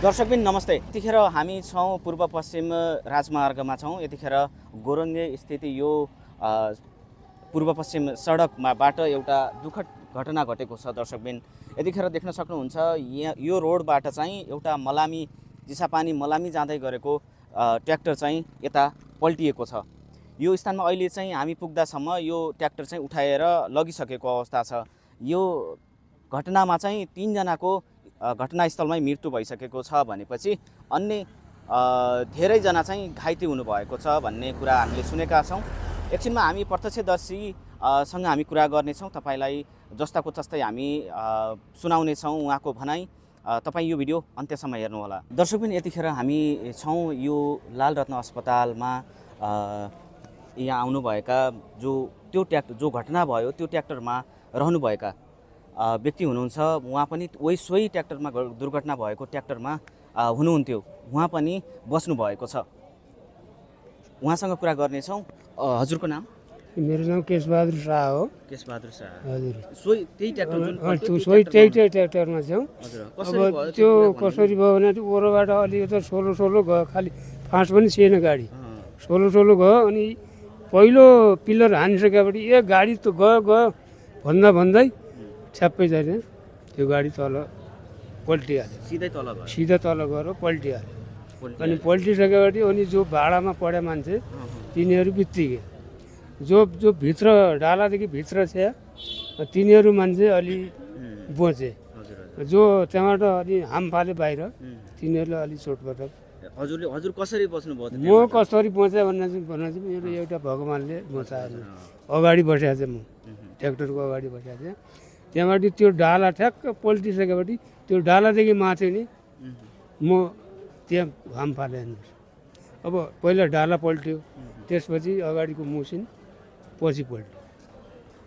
दर्शकबिन नमस्ते। यतिखेर हामी छौँ पूर्व पश्चिम राजमार्गमा छौँ। यतिखेर गोरन्जे स्थित यो पूर्व पश्चिम सडकबाट एउटा दुःखद घटना घटेको छ। दर्शकबिन यतिखेर देख्न सक्नुहुन्छ यो रोडबाट चाहिँ एउटा मलामी चिसापानी मलामी जाँदै गरेको ट्र्याक्टर चाहिँ यता पल्टिएको छ। यो स्थानमा अहिले चाहिँ हामी पुग्दासम्म यो ट्र्याक्टर चाहिँ उठाएर लगिसकेको अवस्था छ। यो घटनामा चाहिँ 3 जनाको घटनास्थलमै मृत्यु भइसकेको छ भनेपछि अन्य धेरैजना चाहिँ घाइते हुनुभएको छ भन्ने कुरा हामीले सुनेका छौँ। एकछिनमा हामी प्रत्यक्षदर्शीसँग हामी कुरा गर्नेछौँ। तपाईँलाई जस्ताको तस्तै हामी सुनाउनेछौँ उहाँको भनाइ। तपाईँ यो भिडियो अन्त्यसम्म हेर्नुहोला। दर्शकबिन यतिखेर हामी छौँ यो लाल रत्न अस्पतालमा। यहाँ आउनुभएका त्यो ट्र्याक्टर जो घटना भयो त्यो ट्र्याक्टरमा रहनुभएका व्यक्ति हुनुहुन्छ। उहाँ पनि सोही ट्र्याक्टरमा दुर्घटना भएको ट्र्याक्टरमा हुनुहुन्थ्यो। उहाँ पनि बस्नु भएको छ। उहाँसँग कुरा गर्नेछौँ। हजुरको नाम? मेरो नाम केशबहादुर शाह हो। केशबहादुर शाह, हजुर। सोही त्यही ट्र्याक्टर त्यही ट्र्याक्टरमा छौँ। अब त्यो कसरी भयो भने ओरोबाट अलिकति सोलो गयो, खालि फाँस पनि छैन, गाडी सोलो गयो। अनि पहिलो पिलर हानिसकेपछि एक गाडी त गयो भन्दै छ्याप्पै छैन त्यो गाडी तल पल्टिहाल्यो। सिधै तल गएर पल्टिहाल्यो। अनि पल्टिसकेपछि अनि जो भाडामा पढ्या मान्छे तिनीहरू बित्तिके जो भित्र डालादेखि भित्र छ तिनीहरू मान्छे अलि बचे। जो त्यहाँबाट अलि हाम फाले बाहिर तिनीहरूलाई अलि चोटपटक। हजुर कसरी बस्नुभयो? म कसरी बचेँ भन्न चाहिँ मेरो एउटा भगवान्ले बचाएर अगाडि बसेको थिएँ। म ट्र्याक्टरको अगाडि बसेको थिएँ। त्यहाँबाट त्यो डाला ठ्याक्क पल्टिसकेपछि त्यो डालादेखि माथि नि म त्यहाँ हाम फाले हेर्नुहोस्। अब पहिला डाला पल्ट्यो, त्यसपछि अगाडिको मुसिन पछि पल्ट्यो।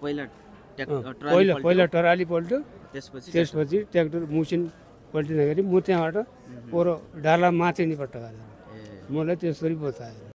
पहिला टराली पल्ट्यो, त्यसपछि ट्र्याक्टर मुसिन पल्टिँदाखेरि म त्यहाँबाट ओरो डाला माथि निपट्ट गरेर मलाई त्यसरी बचायो।